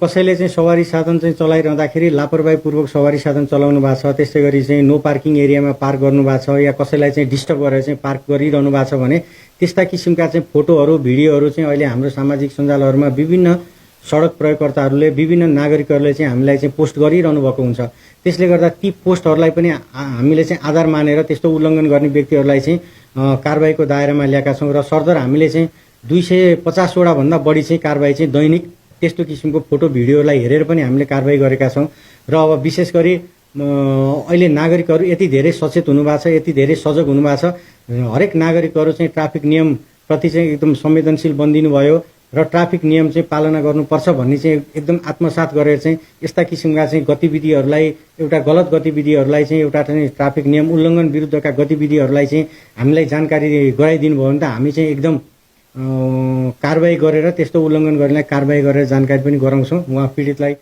कसैले चाहिँ सवारी साधन चाहिँ चलाइरहँदाखेरि लापरवाहीपूर्वक सवारी साधन चलाउनु भएको छ, त्यस्तै गरी चाहिँ नो पार्किङ एरियामा पार्क गर्नु भएको छ या कसैलाई चाहिँ डिस्टर्ब गरेर चाहिँ पार्क गरिरहनु भएको छ भने त्यस्ता किसिमका चाहिँ फोटोहरू भिडियोहरू चाहिँ अहिले हाम्रो सामाजिक सञ्जालहरूमा विभिन्न सडक प्रयोगकर्ताहरूले विभिन्न नागरिकहरूले चाहिँ हामीलाई चाहिँ पोस्ट गरिरहनु भएको हुन्छ। त्यसले गर्दा ती पोस्टहरूलाई पनि हामीले चाहिँ आधार मानेर त्यस्तो उल्लङ्घन गर्ने व्यक्तिहरूलाई चाहिँ कारबाहीको दायरामा ल्याएका छौँ र सरदर हामीले चाहिँ 250 भन्दा बढी चाहिँ कारबाही चाहिँ दैनिक त्यस्तो किसिमको फोटो भिडियोलाई हेरेर पनि हामीले कारबाही गरेका छौँ। र अब विशेष गरी अहिले नागरिकहरू यति धेरै सचेत हुनुभएको छ, यति धेरै सजग हुनुभएको छ, हरेक नागरिकहरू चाहिँ ट्राफिक नियमप्रति चाहिँ एकदम संवेदनशील बनिदिनु भयो र ट्राफिक नियम चाहिँ पालना गर्नुपर्छ भन्ने चाहिँ एकदम आत्मसात गरेर चाहिँ यस्ता किसिमका चाहिँ गतिविधिहरूलाई एउटा गलत गतिविधिहरूलाई चाहिँ एउटा चाहिँ ट्राफिक नियम उल्लङ्घन विरुद्धका गतिविधिहरूलाई चाहिँ हामीलाई जानकारी गराइदिनु भयो भने त हामी चाहिँ एकदम कारबाही गरेर त्यस्तो उल्लङ्घन गर्नेलाई कारबाही गरेर जानकारी पनि गराउँछौँ। उहाँ पीडितलाई